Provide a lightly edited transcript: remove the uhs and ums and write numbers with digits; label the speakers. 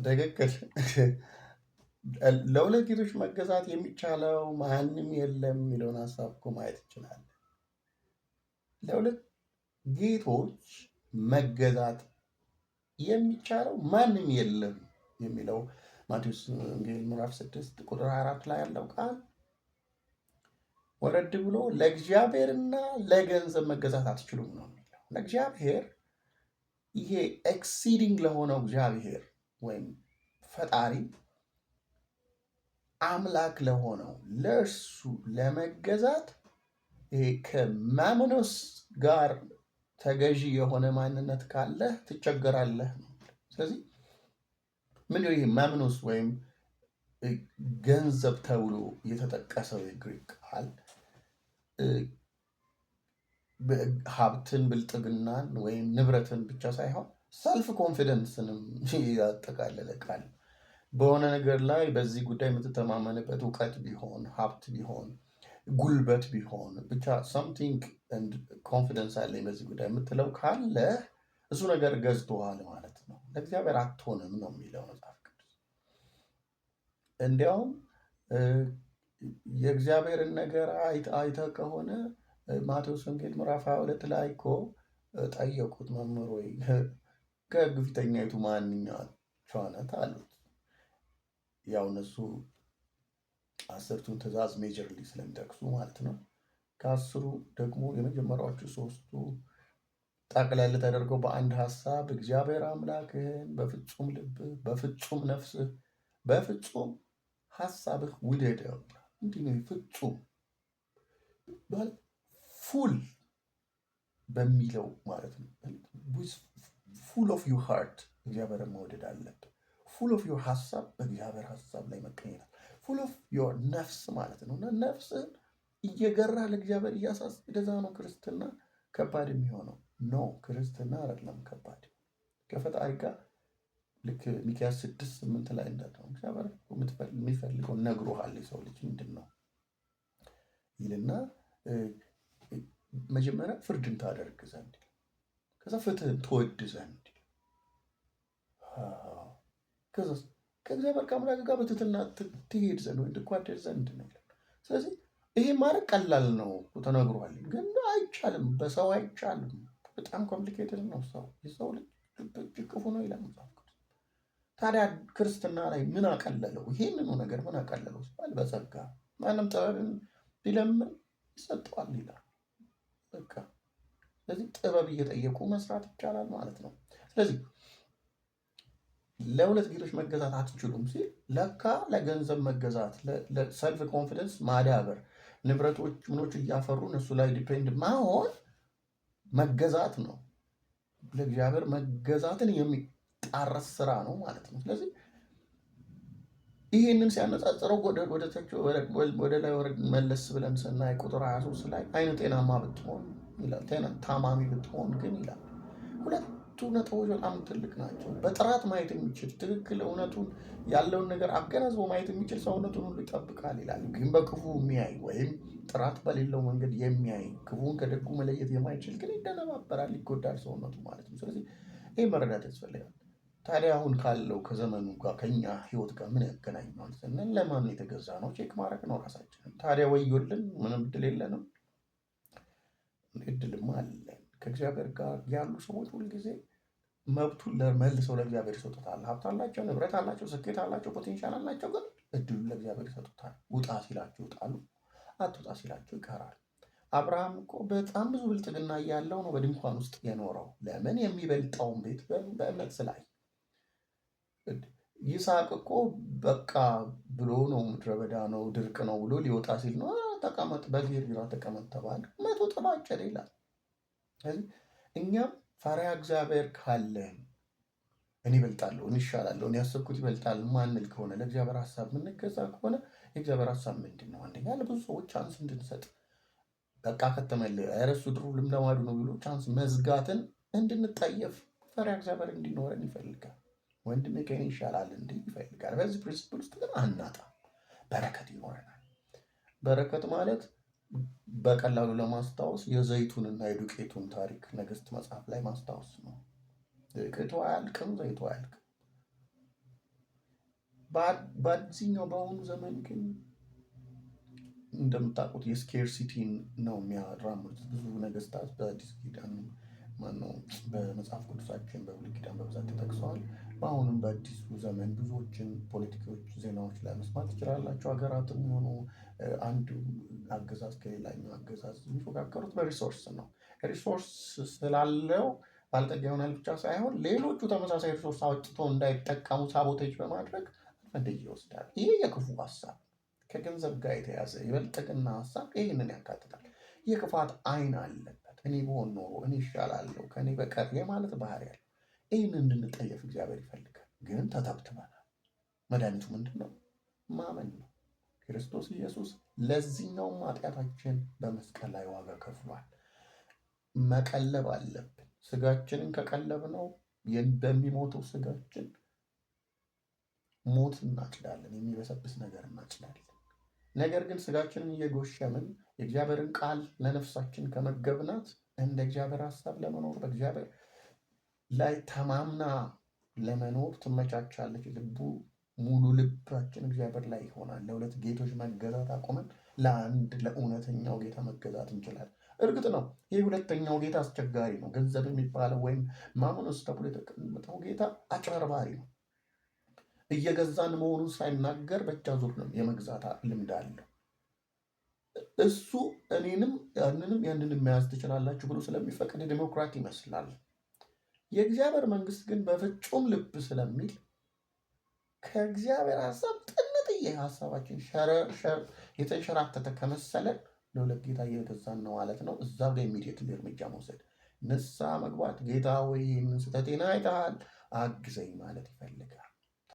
Speaker 1: ትክክል። ለሁለት ጌቶች መገዛት የሚቻለው ማንም የለም የሚለውን ሀሳብ እኮ ማየት ይችላል። ለሁለት ጌቶች መገዛት የሚቻለው ማንም የለም የሚለው ማቴዎስ ወንጌል ምዕራፍ 6 ቁጥር 4 ላይ ያለው ቃል ወረድ ብሎ ለእግዚአብሔርና ለገንዘብ መገዛት አትችሉም ነው የሚለው። ለእግዚአብሔር ይሄ ኤክሲዲንግ ለሆነው እግዚአብሔር ወይም ፈጣሪ አምላክ ለሆነው ለእርሱ ለመገዛት ይሄ ከማምኖስ ጋር ተገዢ የሆነ ማንነት ካለህ ትቸገራለህ ነው። ስለዚህ ምንድነው ይሄ ማምኖስ ወይም ገንዘብ ተብሎ የተጠቀሰው የግሪክ ቃል? ሀብትን፣ ብልጥግናን ወይም ንብረትን ብቻ ሳይሆን ሰልፍ ኮንፊደንስንም ያጠቃለለ ቃል። በሆነ ነገር ላይ በዚህ ጉዳይ የምትተማመንበት እውቀት ቢሆን፣ ሀብት ቢሆን፣ ጉልበት ቢሆን ብቻ something and confidence አለኝ በዚህ ጉዳይ የምትለው ካለ እሱ ነገር ገዝቶሃል ማለት ነው። ለእግዚአብሔር አትሆንም ነው የሚለው መጽሐፍ ቅዱስ። እንዲያውም የእግዚአብሔርን ነገር አይተህ ከሆነ ማቴዎስ ወንጌል ምዕራፍ 22 ላይ እኮ ጠየቁት፣ መምህር ወይ ከሕግ ፊተኛይቱ ማንኛዋ ናት አሉት። ያው እነሱ 10ቱን ትእዛዝ ሜጀርሊ ስለሚጠቅሱ ማለት ነው። ከ10ሩ ደግሞ የመጀመሪያዎቹ 3ቱ ጠቅለል ተደርገው በአንድ ሀሳብ እግዚአብሔር አምላክህን በፍጹም ልብህ፣ በፍጹም ነፍስህ፣ በፍጹም ሀሳብህ ውደደው። እንዲህ ነው ፍጹም ፉል በሚለው ማለት ነው። ፉል ኦፍ ዩር ሃርት እግዚአብሔርን መውደድ አለብህ። ፉል ኦፍ ዮር ሀሳብ በእግዚአብሔር ሀሳብ ላይ መቀኘት፣ ፉል ኦፍ ዮር ነፍስ ማለት ነው። እና ነፍስን እየገራ ለእግዚአብሔር እያሳስ እንደዛ ነው ክርስትና ከባድ የሚሆነው። ኖ ክርስትና አይደለም ከባድ። ከፈጣሪ ጋር ልክ ሚክያስ 6:8 ላይ እንዳለው እግዚአብሔር የሚፈልገው ነግሮሃል። የሰው ልጅ ምንድን ነው ይልና መጀመሪያ ፍርድን ታደርግ ዘንድ፣ ከዛ ፍትህን ትወድ ዘንድ፣ ከዛ ከእግዚአብሔር ከአምላክ ጋር በትህትና ትሄድ ዘንድ ወይም ትጓደድ ዘንድ ነው። ስለዚህ ይሄ ማድረግ ቀላል ነው ተነግሯል፣ ግን አይቻልም። በሰው አይቻልም። በጣም ኮምፕሊኬትድ ነው። የሰው ልጅ ክፉ ነው ይላል መጽሐፍ ቅዱስ። ታዲያ ክርስትና ላይ ምን አቀለለው? ይሄንኑ ነገር ምን አቀለለው ሲባል በጸጋ ማንም ጥበብን ቢለምን ይሰጠዋል ይላል። በቃ ስለዚህ ጥበብ እየጠየቁ መስራት ይቻላል ማለት ነው። ስለዚህ ለሁለት ጌቶች መገዛት አትችሉም ሲል ለካ ለገንዘብ መገዛት፣ ለሰልፍ ኮንፊደንስ ማዳበር፣ ንብረቶች ምኖች እያፈሩ እነሱ ላይ ዲፔንድ ማሆን መገዛት ነው። ለእግዚአብሔር መገዛትን የሚጣረስ ስራ ነው ማለት ነው። ስለዚህ ይህንን ሲያነጻጽረው ወደ ላይ መለስ ብለን ስናይ ቁጥር 23 ላይ አይነ ጤናማ ብትሆን ይላል፣ ታማሚ ብትሆን ግን ይላል። ሁለቱ ነጥቦች በጣም ትልቅ ናቸው። በጥራት ማየት የሚችል ትክክል እውነቱን ያለውን ነገር አገናዝቦ ማየት የሚችል ሰውነቱን ሁሉ ይጠብቃል ይላል። ግን በክፉ የሚያይ ወይም ጥራት በሌለው መንገድ የሚያይ ክፉን ከደጉ መለየት የማይችል ግን ይደነባበራል፣ ይጎዳል ሰውነቱ ማለት ነው። ስለዚህ ይህ መረዳት ያስፈልጋል። ታዲያ አሁን ካለው ከዘመኑ ጋር ከኛ ህይወት ጋር ምን ያገናኘዋል ስንል ለማን የተገዛ ነው ቼክ ማድረግ ነው ራሳችንን። ታዲያ ወዮልን፣ ምንም እድል የለንም? እድልማ አለን። ከእግዚአብሔር ጋር ያሉ ሰዎች ሁልጊዜ መብቱን መልሰው ለእግዚአብሔር ይሰጡታል። ሀብት አላቸው፣ ንብረት አላቸው፣ ስኬት አላቸው፣ ፖቴንሻል አላቸው፣ ግን እድሉን ለእግዚአብሔር ይሰጡታል። ውጣ ሲላቸው ይወጣሉ፣ አትውጣ ሲላቸው ይቀራል። አብርሃም እኮ በጣም ብዙ ብልጥግና እያለው ነው በድንኳን ውስጥ የኖረው። ለምን? የሚበልጠውን ቤት በእምነት ስላይ። ይስሐቅ እኮ በቃ ብሎ ነው ምድረ በዳ ነው ድርቅ ነው ብሎ ሊወጣ ሲል ነው ተቀመጥ በጌርጌራ ተቀመጥ ተባለ። 100 ጥማ አጨደ ይላል። ስለዚህ እኛም ፈሪሃ እግዚአብሔር ካለን እኔ ይበልጣለሁ፣ እኔ ይሻላለሁ፣ እኔ ያሰብኩት ይበልጣል ማንል ከሆነ ለእግዚአብሔር ሀሳብ የምንገዛ ከሆነ የእግዚአብሔር ሀሳብ ምንድን ነው? አንደኛ ለብዙ ሰዎች ቻንስ እንድንሰጥ፣ በቃ ከተመለ ረሱ ድሩ ልምለማዱ ነው ብሎ ቻንስ መዝጋትን እንድንጠየፍ ፈሪሃ እግዚአብሔር እንዲኖረን ይፈልጋል። ወንድሜ ከእኔ ይሻላል እንዲህ ይፈልጋል። በዚህ ፕሪንሲፕል ውስጥ ግን አናጣም፣ በረከት ይኖረናል። በረከት ማለት በቀላሉ ለማስታወስ የዘይቱንና የዱቄቱን ታሪክ ነገሥት መጽሐፍ ላይ ማስታወስ ነው። ዱቄቱ አያልቅም፣ ዘይቱ አያልቅም። በዚህኛው በአሁኑ ዘመን ግን እንደምታውቁት የስኬርሲቲን ነው የሚያራምዱት። ብዙ ነገስታት በአዲስ ኪዳን ማነው በመጽሐፍ ቅዱሳችን በብሉይ ኪዳን በብዛት ተጠቅሰዋል። በአሁንም በአዲሱ ዘመን ብዙዎችን ፖለቲካዎች፣ ዜናዎች ላይ መስማት ትችላላቸው። ሀገራትም ሆኑ አንዱ አገዛዝ ከሌላኛው አገዛዝ የሚፎካከሩት በሪሶርስ ነው። ሪሶርስ ስላለው ባለጠጋ ይሆናል ብቻ ሳይሆን ሌሎቹ ተመሳሳይ ሪሶርስ አውጥቶ እንዳይጠቀሙ ሳቦቴጅ በማድረግ አድቫንቴጅ ይወስዳል። ይህ የክፉ ሀሳብ ከገንዘብ ጋር የተያዘ የበልጥግና ሀሳብ ይህንን ያካትታል። የክፋት አይን አለበት። እኔ በሆን ኖሮ እኔ ይሻላለሁ ከእኔ በቀር የማለት ባህሪ ያለ ይህን እንድንጠየፍ እግዚአብሔር ይፈልጋል። ግን ተተብትበናል። መድኃኒቱ ምንድን ነው? ማመን ነው። ክርስቶስ ኢየሱስ ለዚህኛውም ኃጢአታችን በመስቀል ላይ ዋጋ ከፍሏል። መቀለብ አለብን። ስጋችንን ከቀለብ ነው በሚሞተው ስጋችን ሞት እናጭዳለን፣ የሚበሰብስ ነገር እናጭዳለን። ነገር ግን ስጋችንን እየጎሸምን የእግዚአብሔርን ቃል ለነፍሳችን ከመገብናት እንደ እግዚአብሔር ሀሳብ ለመኖር በእግዚአብሔር ላይ ተማምና ለመኖር ትመቻቻለች። ሙሉ ልባችን እግዚአብሔር ላይ ይሆናል። ለሁለት ጌቶች መገዛት አቁመን ለአንድ ለእውነተኛው ጌታ መገዛት እንችላለን። እርግጥ ነው ይህ ሁለተኛው ጌታ አስቸጋሪ ነው። ገንዘብ የሚባለው ወይም ማሞኖስ ተብሎ የተቀመጠው ጌታ አጭበርባሪ ነው። እየገዛን መሆኑን ሳይናገር በእጅ አዙር ነው የመግዛት ልምድ አለው። እሱ እኔንም ያንንም መያዝ ትችላላችሁ ብሎ ስለሚፈቅድ ዲሞክራት ይመስላል። የእግዚአብሔር መንግስት ግን በፍጹም ልብ ስለሚል ከእግዚአብሔር ሀሳብ ጥንጥዬ ሀሳባችን የተንሸራተተ ከመሰለን ለሁለት ጌታ እየገዛን ነው ማለት ነው። እዛ ጋር ኢሚዲየትሊ እርምጃ መውሰድ፣ ንስሐ መግባት፣ ጌታ ወይ ይህንን ስህተቴን አይተሃል አግዘኝ ማለት ይፈልጋል።